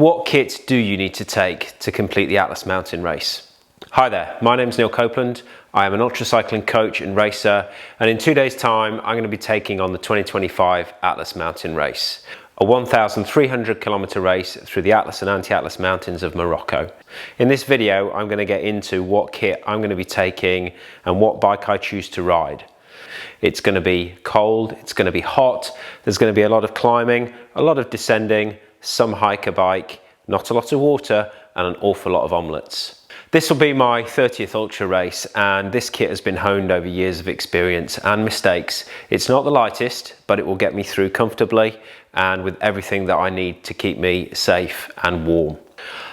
What kit do you need to take to complete the Atlas Mountain Race? Hi there, my name's Neil Copeland. I am an ultra cycling coach and racer, and in 2 days' time I'm going to be taking on the 2025 Atlas Mountain Race, a 1,300 kilometre race through the Atlas and Anti-Atlas Mountains of Morocco. In this video I'm going to get into what kit I'm going to be taking and what bike I choose to ride. It's going to be cold, it's going to be hot, there's going to be a lot of climbing, a lot of descending, some hiker bike, not a lot of water, and an awful lot of omelettes. This will be my 30th ultra race, and this kit has been honed over years of experience and mistakes. It's not the lightest, but it will get me through comfortably and with everything that I need to keep me safe and warm.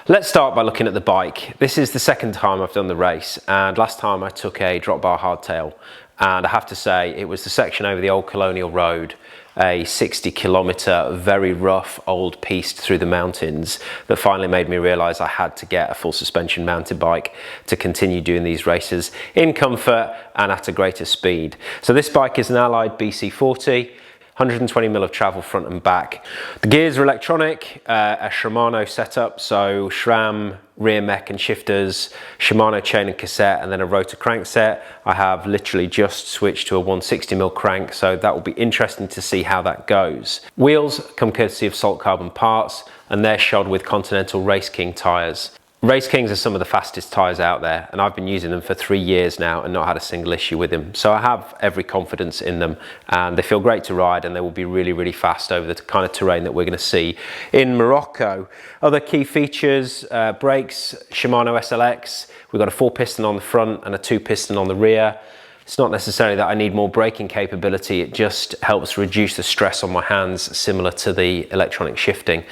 Let's start by looking at the bike. This is the second time I've done the race, and last time I took a drop bar hardtail, and I have to say it was the section over the old Colonial Road, a 60-kilometre very rough old piste through the mountains, that finally made me realise I had to get a full suspension mounted bike to continue doing these races in comfort and at a greater speed. So this bike is an Allied BC40, 120mm of travel front and back. The gears are electronic, a Shimano setup, so SRAM, rear mech and shifters, Shimano chain and cassette, and then a rotor crank set. I have literally just switched to a 160mm crank, so that will be interesting to see how that goes. Wheels come courtesy of Salt Carbon Parts, and they're shod with Continental Race King tyres. Race Kings are some of the fastest tyres out there, and I've been using them for 3 years now and not had a single issue with them. So I have every confidence in them, and they feel great to ride, and they will be really, really fast over the kind of terrain that we're going to see in Morocco. Other key features, brakes, Shimano SLX. We've got a 4-piston on the front and a 2-piston on the rear. It's not necessarily that I need more braking capability, it just helps reduce the stress on my hands, similar to the electronic shifting.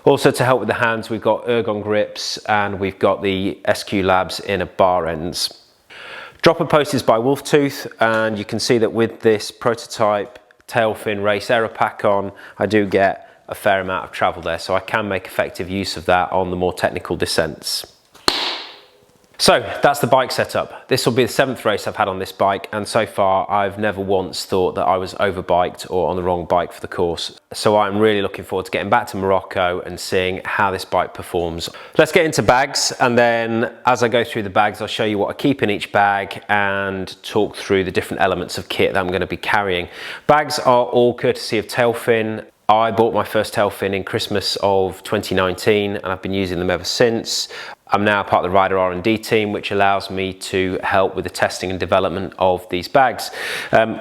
Also, to help with the hands, we've got ergon grips, and we've got the SQ Labs inner bar ends. Dropper post is by Wolftooth, and you can see that with this prototype Tailfin race aero pack on, I do get a fair amount of travel there, so I can make effective use of that on the more technical descents. So that's the bike setup. This will be the 7th race I've had on this bike, and so far I've never once thought that I was overbiked or on the wrong bike for the course. So I'm really looking forward to getting back to Morocco and seeing how this bike performs. Let's get into bags, and then as I go through the bags I'll show you what I keep in each bag and talk through the different elements of kit that I'm going to be carrying. Bags are all courtesy of Tailfin. I bought my first Tailfin in Christmas of 2019, and I've been using them ever since. I'm now part of the Rider R&D team, which allows me to help with the testing and development of these bags.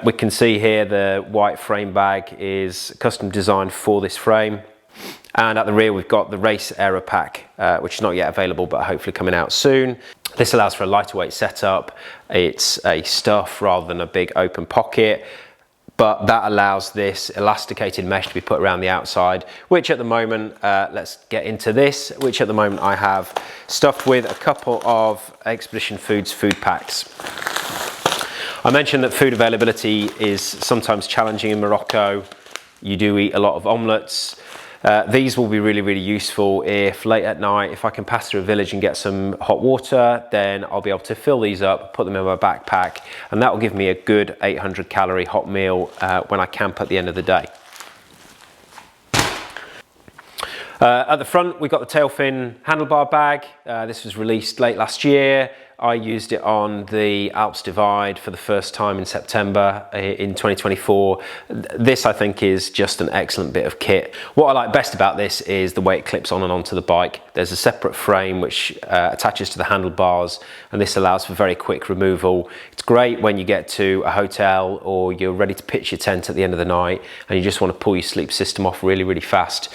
We can see here the white frame bag is custom designed for this frame. And at the rear we've got the Race Aero Pack, which is not yet available but hopefully coming out soon. This allows for a lighter weight setup. It's a stuff rather than a big open pocket, but that allows this elasticated mesh to be put around the outside, which at the moment, let's get into this, which at the moment I have stuffed with a couple of Expedition Foods food packs. I mentioned that food availability is sometimes challenging in Morocco. You do eat a lot of omelettes. These will be really, really useful if late at night, if I can pass through a village and get some hot water, then I'll be able to fill these up, put them in my backpack, and that will give me a good 800 calorie hot meal when I camp at the end of the day. At the front, we've got the Tailfin handlebar bag. This was released late last year. I used it on the Alps Divide for the first time in September in 2024. This, I think, is just an excellent bit of kit. What I like best about this is the way it clips on and onto the bike. There's a separate frame which attaches to the handlebars, and this allows for very quick removal. It's great when you get to a hotel or you're ready to pitch your tent at the end of the night and you just want to pull your sleep system off really, really fast.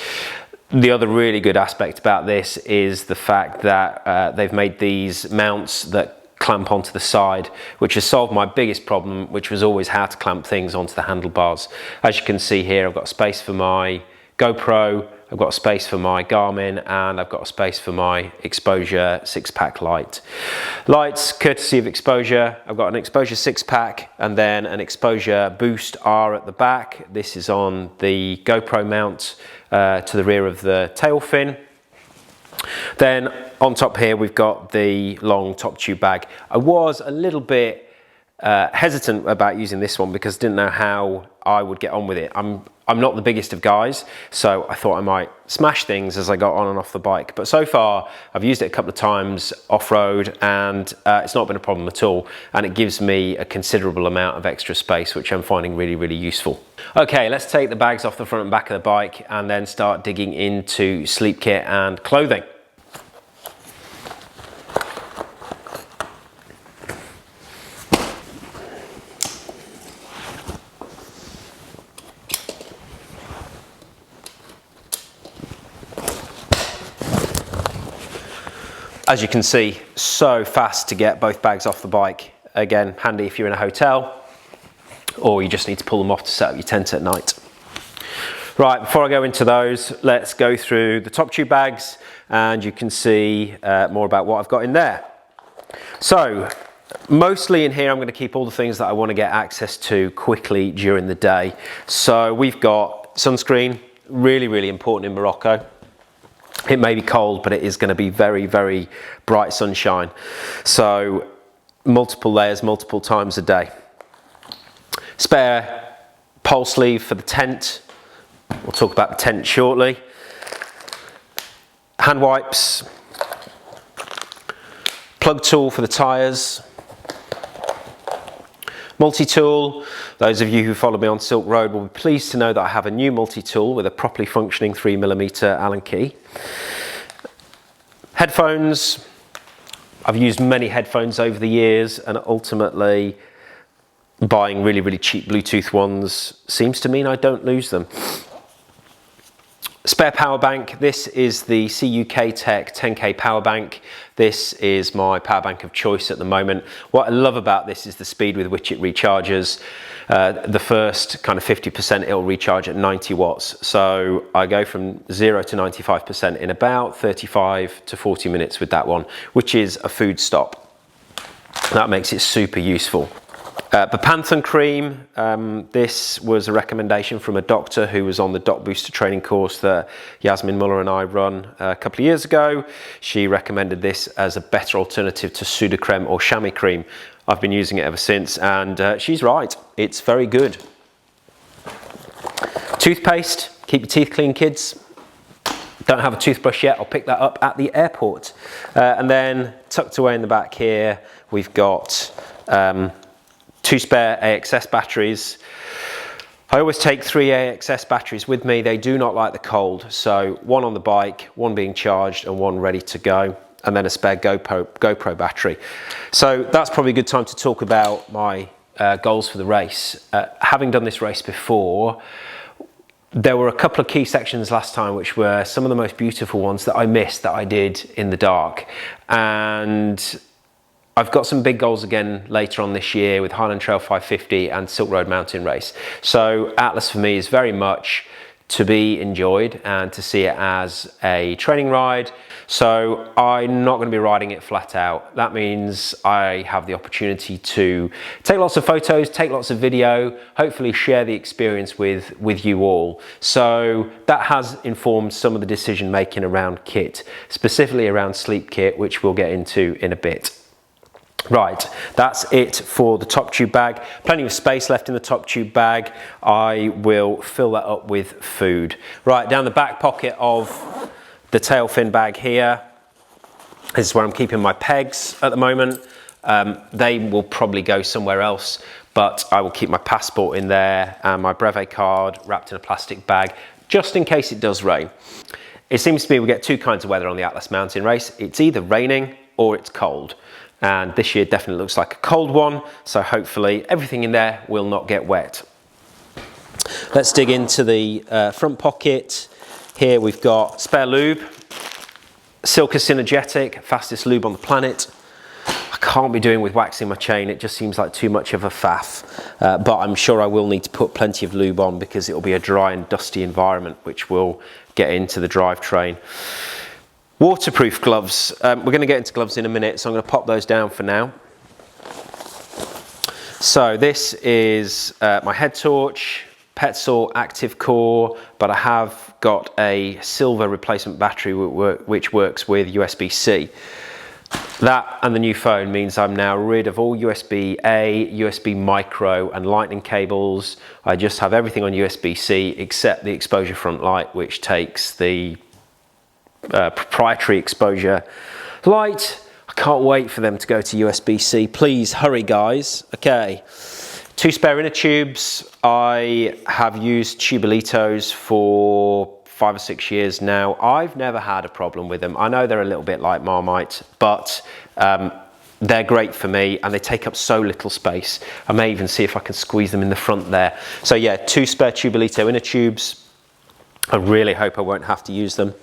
The other really good aspect about this is the fact that they've made these mounts that clamp onto the side, which has solved my biggest problem, which was always how to clamp things onto the handlebars. As you can see here, I've got space for my GoPro, I've got a space for my Garmin, and I've got a space for my Exposure 6-pack light. Lights, courtesy of Exposure. I've got an Exposure 6-pack and then an Exposure Boost R at the back. This is on the GoPro mount to the rear of the Tailfin. Then on top here we've got the long top tube bag. I was a little bit hesitant about using this one because I didn't know how I would get on with it. I'm not the biggest of guys, so I thought I might smash things as I got on and off the bike. But so far, I've used it a couple of times off-road, and it's not been a problem at all. And it gives me a considerable amount of extra space, which I'm finding really, really useful. Okay, let's take the bags off the front and back of the bike and then start digging into sleep kit and clothing. As you can see, so fast to get both bags off the bike. Again, handy if you're in a hotel or you just need to pull them off to set up your tent at night. Right, before I go into those, let's go through the top tube bags and you can see more about what I've got in there. So, mostly in here I'm going to keep all the things that I want to get access to quickly during the day. So we've got sunscreen, really, really important in Morocco. It may be cold, but it is going to be very, very bright sunshine. So multiple layers, multiple times a day. Spare pole sleeve for the tent. We'll talk about the tent shortly. Hand wipes. Plug tool for the tyres. Multi-tool. Those of you who follow me on Silk Road will be pleased to know that I have a new multi-tool with a properly functioning 3mm Allen key. Headphones. I've used many headphones over the years, and ultimately buying really, really cheap Bluetooth ones seems to mean I don't lose them. Spare power bank. This is the CUK Tech 10K power bank. This is my power bank of choice at the moment. What I love about this is the speed with which it recharges. The first kind of 50% it'll recharge at 90 watts. So I go from 0 to 95% in about 35 to 40 minutes with that one, which is a food stop. That makes it super useful. Bepanthen cream, this was a recommendation from a doctor who was on the Doc Booster training course that Yasmin Muller and I run a couple of years ago. She recommended this as a better alternative to Sudocrem or chamois cream. I've been using it ever since, and she's right, it's very good. Toothpaste, keep your teeth clean, kids. Don't have a toothbrush yet, I'll pick that up at the airport. And then tucked away in the back here, we've got 2 spare AXS batteries. I always take 3 AXS batteries with me. They do not like the cold. So 1 on the bike, 1 being charged and 1 ready to go. And then a spare GoPro battery. So that's probably a good time to talk about my goals for the race. Having done this race before, there were a couple of key sections last time which were some of the most beautiful ones that I missed that I did in the dark. And I've got some big goals again later on this year with Highland Trail 550 and Silk Road Mountain Race. So Atlas for me is very much to be enjoyed and to see it as a training ride. So I'm not going to be riding it flat out. That means I have the opportunity to take lots of photos, take lots of video, hopefully share the experience with you all. So that has informed some of the decision making around kit, specifically around sleep kit, which we'll get into in a bit. Right, that's it for the top tube bag. Plenty of space left in the top tube bag. I will fill that up with food. Right, down the back pocket of the Tailfin bag here, this is where I'm keeping my pegs at the moment. They will probably go somewhere else, but I will keep my passport in there and my brevet card wrapped in a plastic bag, just in case it does rain. It seems to me we get 2 kinds of weather on the Atlas Mountain Race. It's either raining or it's cold. And this year definitely looks like a cold one, so hopefully everything in there will not get wet. Let's dig into the front pocket. Here we've got spare lube, Silka Synergetic, fastest lube on the planet. I can't be doing with waxing my chain, it just seems like too much of a faff. But I'm sure I will need to put plenty of lube on because it will be a dry and dusty environment, which will get into the drivetrain. Waterproof gloves. We're going to get into gloves in a minute, so I'm going to pop those down for now. So this is my head torch, Petzl Active Core, but I have got a silver replacement battery which works with USB-C. That and the new phone means I'm now rid of all USB-A, USB micro and lightning cables. I just have everything on USB-C except the exposure front light, which takes the proprietary exposure light. I can't wait for them to go to USB-C. Please hurry, guys. Okay. 2 spare inner tubes. I have used Tubalitos for 5 or 6 years now. I've never had a problem with them. I know they're a little bit like Marmite, but they're great for me and they take up so little space. I may even see if I can squeeze them in the front there. So yeah, 2 spare Tubalito inner tubes. I really hope I won't have to use them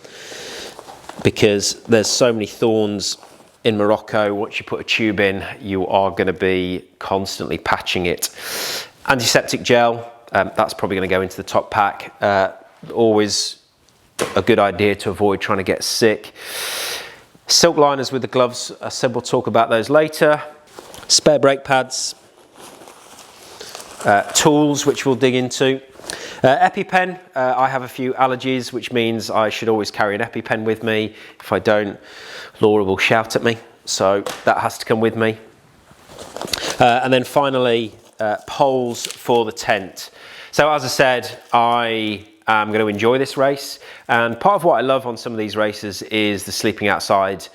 because there's so many thorns in Morocco. Once you put a tube in, you are going to be constantly patching it. Antiseptic gel, that's probably going to go into the top pack. Always a good idea to avoid trying to get sick. Silk liners with the gloves, I said we'll talk about those later. Spare brake pads. Tools, which we'll dig into. EpiPen, I have a few allergies, which means I should always carry an EpiPen with me. If I don't, Laura will shout at me, so that has to come with me. And then finally, poles for the tent. So as I said, I am going to enjoy this race, and part of what I love on some of these races is the sleeping outside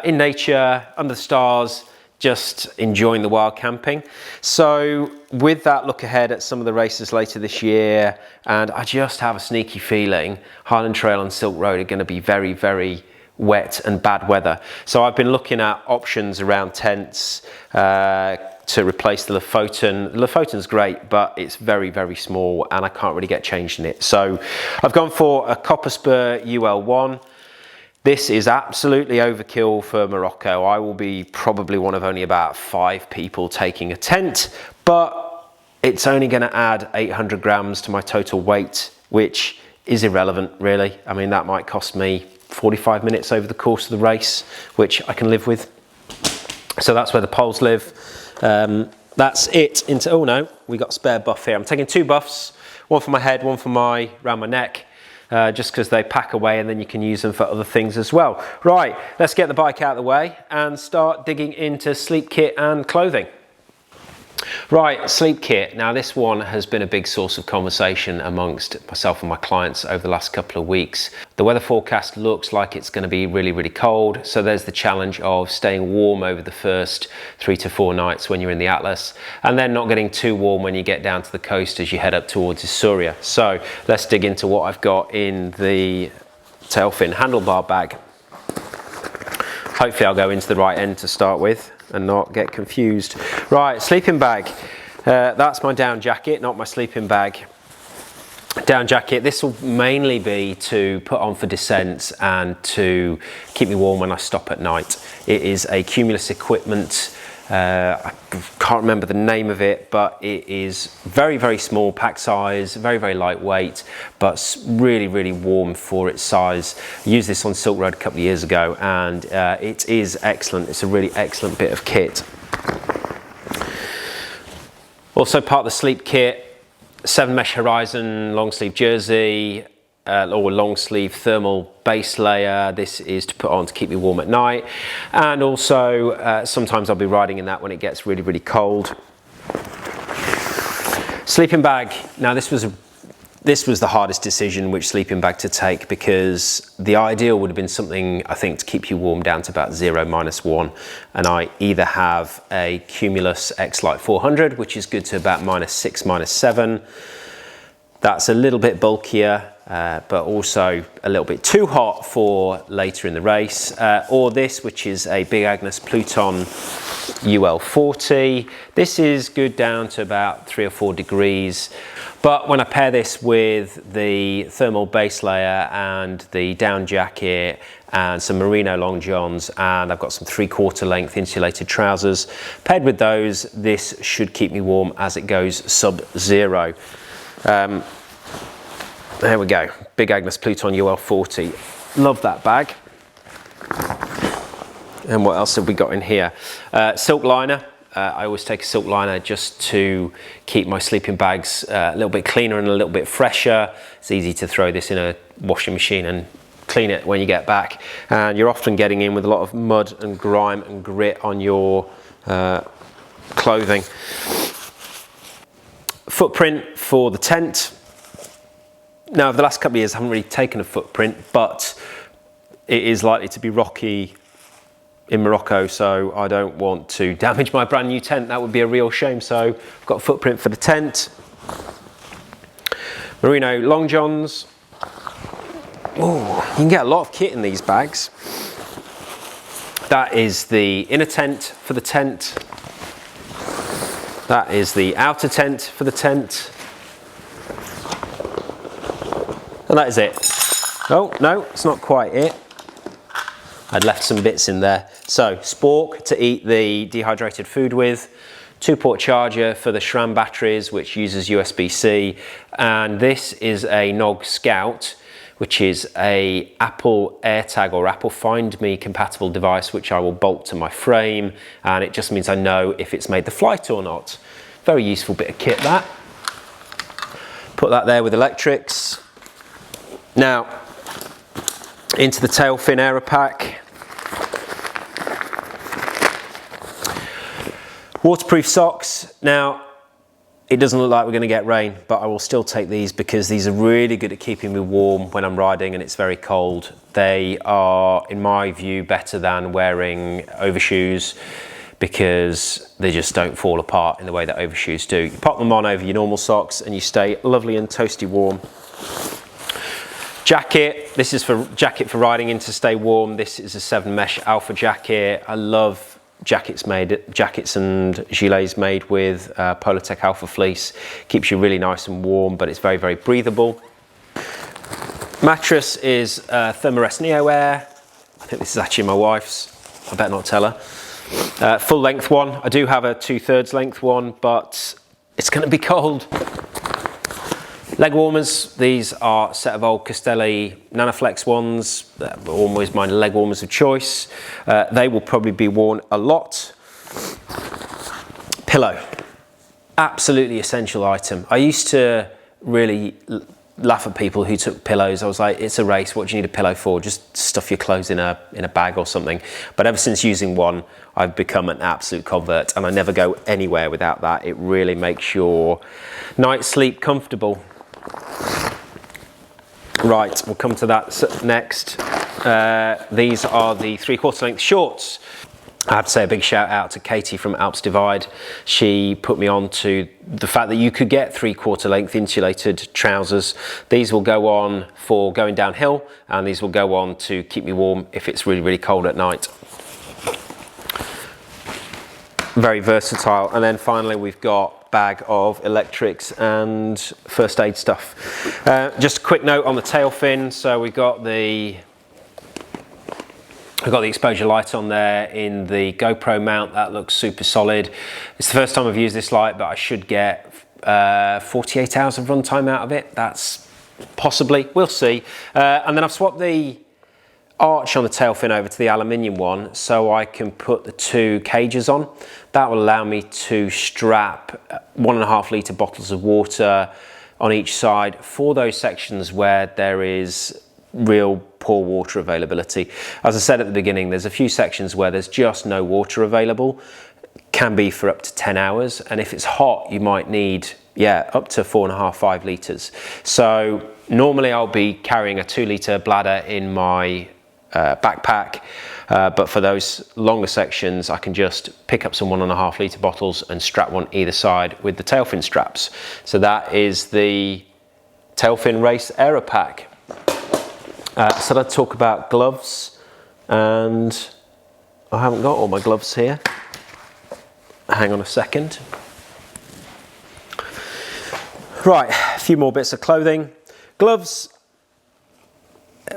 in nature, under the stars, just enjoying the wild camping. So with that look ahead at some of the races later this year, and I just have a sneaky feeling Highland Trail and Silk Road are going to be very, very wet and bad weather. So I've been looking at options around tents to replace the Lofoten. The Lofoten's great, but it's very, very small and I can't really get changed in it. So I've gone for a Copper Spur UL1. This is absolutely overkill for Morocco. I will be probably one of only about 5 people taking a tent, but it's only going to add 800 grams to my total weight, which is irrelevant, really. I mean, that might cost me 45 minutes over the course of the race, which I can live with. So that's where the poles live. That's it. Oh no, we got a spare buff here. I'm taking 2 buffs, one for my head, one for around my neck. Just because they pack away and then you can use them for other things as well. Right, let's get the bike out of the way and start digging into sleep kit and clothing. Right, sleep kit. Now this one has been a big source of conversation amongst myself and my clients over the last couple of weeks. The weather forecast looks like it's going to be really, really cold. So there's the challenge of staying warm over the first 3 to 4 nights when you're in the Atlas, and then not getting too warm when you get down to the coast as you head up towards Isouria. So let's dig into what I've got in the Tailfin handlebar bag. Hopefully I'll go into the right end to start with and not get confused. Right, sleeping bag. That's my down jacket, not my sleeping bag. Down jacket, this will mainly be to put on for descents and to keep me warm when I stop at night. It is a Cumulus Equipment, I can't remember the name of it, but it is very, very small pack size, very, very lightweight, but really, really warm for its size. I used this on Silk Road a couple of years ago, and it is excellent. It's a really excellent bit of kit. Also part of the sleep kit, 7 mesh Horizon long sleeve jersey, or long sleeve thermal base layer. This is to put on to keep me warm at night, and also sometimes I'll be riding in that when it gets really, really cold. Sleeping bag. Now this was the hardest decision which sleeping bag to take, because the ideal would have been something, I think, to keep you warm down to about 0, -1, and I either have a Cumulus X-Lite 400, which is good to about -6, -7. That's a little bit bulkier, but also a little bit too hot for later in the race. Or this, which is a Big Agnes Pluton UL40. This is good down to about 3 or 4 degrees. But when I pair this with the thermal base layer and the down jacket and some merino long johns, and I've got some 3/4 length insulated trousers, paired with those, this should keep me warm as it goes sub-0. There we go, Big Agnes Pluton UL40. Love that bag. And what else have we got in here? Silk liner. I always take a silk liner just to keep my sleeping bags a little bit cleaner and a little bit fresher. It's easy to throw this in a washing machine and clean it when you get back, and you're often getting in with a lot of mud and grime and grit on your clothing. Footprint for the tent. Now, over the last couple of years, I haven't really taken a footprint, but it is likely to be rocky in Morocco, so I don't want to damage my brand new tent. That would be a real shame. So I've got a footprint for the tent. Merino long johns. Oh, you can get a lot of kit in these bags. That is the inner tent for the tent. That is the outer tent for the tent. And that is it. Oh, no, it's not quite it. I'd left some bits in there. So, spork to eat the dehydrated food with, 2-port charger for the SRAM batteries, which uses USB-C, and this is a Nog Scout, which is a Apple AirTag or Apple Find Me compatible device, which I will bolt to my frame, and it just means I know if it's made the flight or not. Very useful bit of kit, that. Put that there with electrics. Now, into the Tailfin Aeropack. Waterproof socks. Now, it doesn't look like we're going to get rain, but I will still take these because these are really good at keeping me warm when I'm riding and it's very cold. They are, in my view, better than wearing overshoes because they just don't fall apart in the way that overshoes do. You pop them on over your normal socks and you stay lovely and toasty warm. Jacket. This is for jacket for riding in to stay warm. This is a 7 mesh alpha jacket. I love jackets and gilets made with Polartec Alpha fleece. Keeps you really nice and warm, but it's very, very breathable. Mattress is Thermarest Neo Air. I think this is actually my wife's. I better not tell her. Full length one. I do have a 2/3 length one, but it's going to be cold. Leg warmers. These are a set of old Castelli Nanoflex ones. They're always my leg warmers of choice. They will probably be worn a lot. Pillow. Absolutely essential item. I used to really laugh at people who took pillows. I was like, it's a race, what do you need a pillow for? Just stuff your clothes in a bag or something. But ever since using one, I've become an absolute convert and I never go anywhere without that. It really makes your night's sleep comfortable. Right, we'll come to that next. These are the 3/4 length shorts. I have to say a big shout out to Katie from Alps Divide. She put me on to the fact that you could get 3/4 length insulated trousers. These will go on for going downhill and these will go on to keep me warm if it's really, really cold at night. Very versatile. And then finally we've got bag of electrics and first aid stuff. Just a quick note on the Tailfin. So we've got the exposure light on there in the GoPro mount. That looks super solid. It's the first time I've used this light, but I should get 48 hours of runtime out of it. That's possibly, we'll see. And then I've swapped the arch on the Tailfin over to the aluminium one so I can put the 2 cages on. That will allow me to strap 1.5 litre bottles of water on each side for those sections where there is real poor water availability. As I said at the beginning, there's a few sections where there's just no water available. Can be for up to 10 hours, and if it's hot you might need up to 4.5-5 litres. So normally I'll be carrying a 2 litre bladder in my backpack, but for those longer sections I can just pick up some 1.5 litre bottles and strap one either side with the Tailfin straps. So that is the Tailfin Race Aeropack. So let's talk about gloves, and I haven't got all my gloves here. Hang on a second. Right, a few more bits of clothing. Gloves.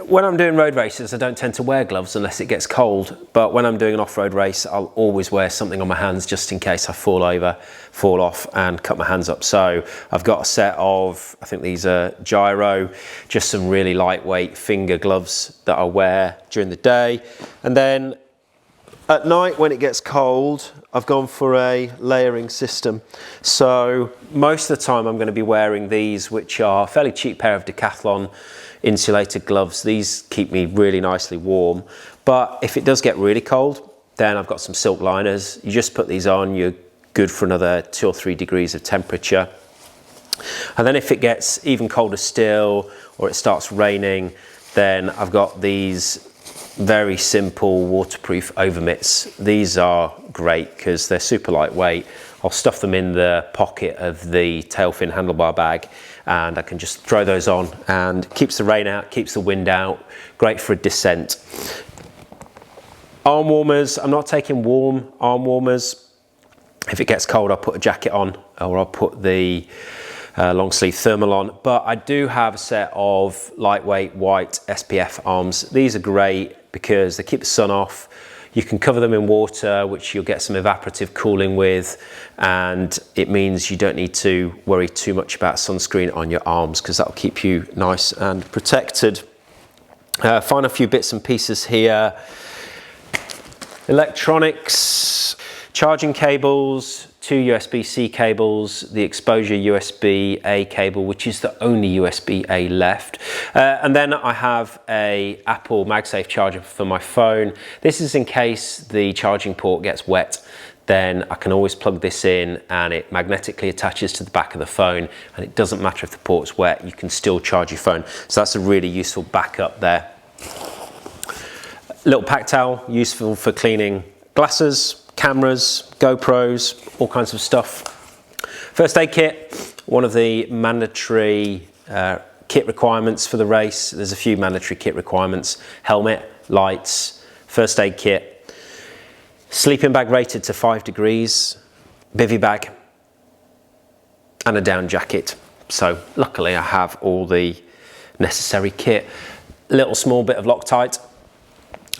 When I'm doing road races, I don't tend to wear gloves unless it gets cold, but when I'm doing an off-road race, I'll always wear something on my hands just in case I fall over, fall off and cut my hands up. So I've got a set of, I think these are Gyro, just some really lightweight finger gloves that I wear during the day. And then at night when it gets cold, I've gone for a layering system. So most of the time I'm going to be wearing these, which are a fairly cheap pair of Decathlon insulated gloves. These keep me really nicely warm. But if it does get really cold, then I've got some silk liners. You just put these on, you're good for another 2 or 3 degrees of temperature. And then if it gets even colder still, or it starts raining, then I've got these very simple waterproof over mitts. These are great because they're super lightweight. I'll stuff them in the pocket of the Tailfin handlebar bag, and I can just throw those on, and keeps the rain out, keeps the wind out. Great for a descent. Arm warmers, I'm not taking warm arm warmers. If it gets cold, I'll put a jacket on, or I'll put the long sleeve thermal on. But I do have a set of lightweight white SPF arms. These are great because they keep the sun off. You can cover them in water, which you'll get some evaporative cooling with, and it means you don't need to worry too much about sunscreen on your arms, because that'll keep you nice and protected. Find a few bits and pieces here. Electronics, charging cables, 2 USB-C cables, the exposure USB-A cable, which is the only USB-A left. And then I have a Apple MagSafe charger for my phone. This is in case the charging port gets wet. Then I can always plug this in, and it magnetically attaches to the back of the phone, and it doesn't matter if the port's wet, you can still charge your phone. So that's a really useful backup there. Little pack towel, useful for cleaning glasses, cameras, GoPros, all kinds of stuff. First aid kit, one of the mandatory kit requirements for the race. There's a few mandatory kit requirements: helmet, lights, first aid kit, sleeping bag rated to 5 degrees, bivy bag, and a down jacket. So luckily I have all the necessary kit. Little small bit of Loctite,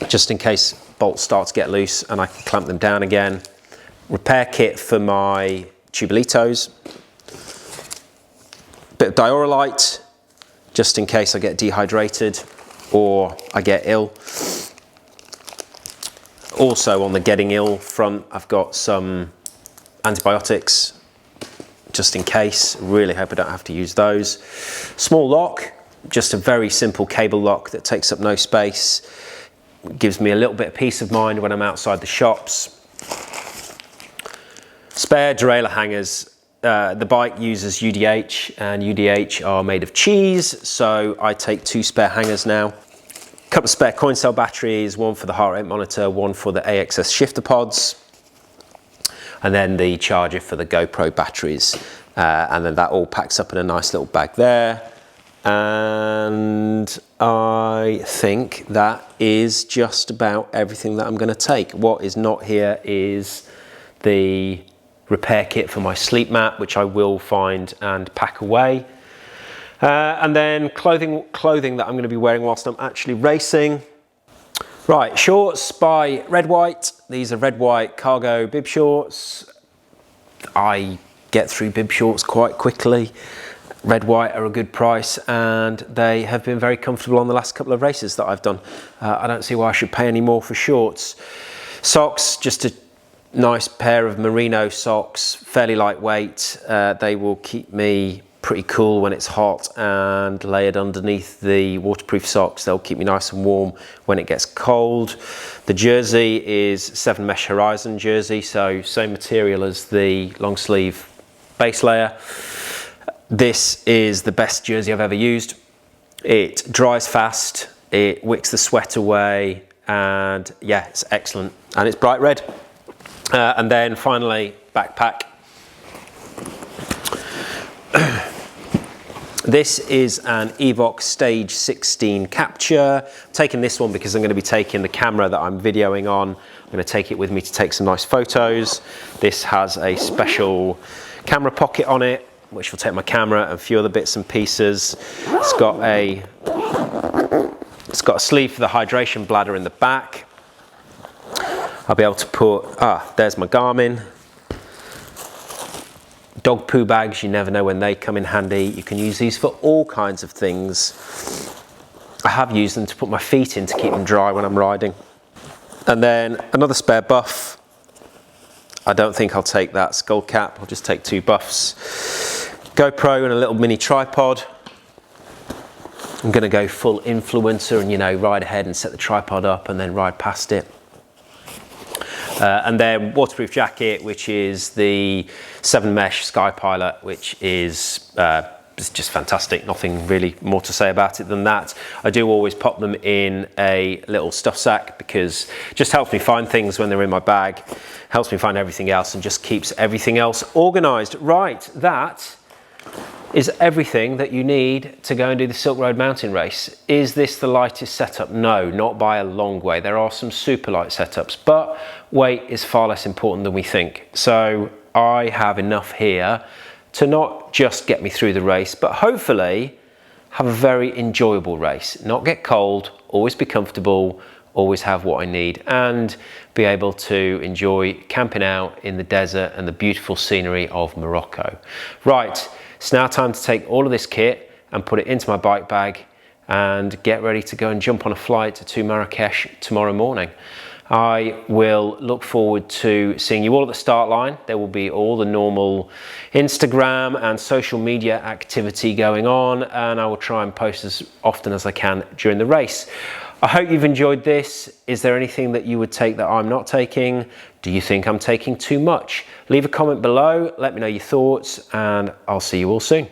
just in case bolts start to get loose and I can clamp them down again. Repair kit for my Tubolitos. Bit of Diorolite, just in case I get dehydrated or I get ill. Also on the getting ill front, I've got some antibiotics, just in case. Really hope I don't have to use those. Small lock, just a very simple cable lock that takes up no space. Gives me a little bit of peace of mind when I'm outside the shops. Spare derailleur hangers. The bike uses UDH, and UDH are made of cheese, so I take 2 spare hangers now. A couple of spare coin cell batteries, one for the heart rate monitor, one for the AXS shifter pods, and then the charger for the GoPro batteries. And then that all packs up in a nice little bag there. And I think that is just about everything that I'm going to take. What is not here is the repair kit for my sleep mat, which I will find and pack away. And then clothing that I'm going to be wearing whilst I'm actually racing. Right, shorts by Red White. These are Red White cargo bib shorts. I get through bib shorts quite quickly. Red White are a good price, and they have been very comfortable on the last couple of races that I've done. I don't see why I should pay any more for shorts. Socks, just a nice pair of merino socks, fairly lightweight. They will keep me pretty cool when it's hot, and layered underneath the waterproof socks, they'll keep me nice and warm when it gets cold. The jersey is 7 Mesh Horizon jersey, so same material as the long sleeve base layer. This is the best jersey I've ever used. It dries fast, it wicks the sweat away, and yeah, it's excellent. And it's bright red. And then finally, backpack. This is an Evox Stage 16 Capture. I'm taking this one because I'm going to be taking the camera that I'm videoing on. I'm going to take it with me to take some nice photos. This has a special camera pocket on it, which will take my camera and a few other bits and pieces. It's got a sleeve for the hydration bladder in the back. I'll be able to put, there's my Garmin. Dog poo bags, you never know when they come in handy. You can use these for all kinds of things. I have used them to put my feet in to keep them dry when I'm riding. And then another spare buff. I don't think I'll take that skull cap, I'll just take 2 buffs. GoPro and a little mini tripod. I'm going to go full influencer and, you know, ride ahead and set the tripod up and then ride past it. And then waterproof jacket, which is the 7 mesh Sky Pilot, which is just fantastic. Nothing really more to say about it than that. I do always pop them in a little stuff sack because it just helps me find things when they're in my bag, helps me find everything else, and just keeps everything else organized. Right, that is everything that you need to go and do the Silk Road mountain race. Is this the lightest setup? No, not by a long way. There are some super light setups, but weight is far less important than we think. So I have enough here to not just get me through the race, but hopefully have a very enjoyable race. Not get cold, always be comfortable, always have what I need, and be able to enjoy camping out in the desert and the beautiful scenery of Morocco. Right, it's now time to take all of this kit and put it into my bike bag and get ready to go and jump on a flight to Marrakesh tomorrow morning. I will look forward to seeing you all at the start line. There will be all the normal Instagram and social media activity going on, and I will try and post as often as I can during the race. I hope you've enjoyed this. Is there anything that you would take that I'm not taking? Do you think I'm taking too much? Leave a comment below, let me know your thoughts, and I'll see you all soon.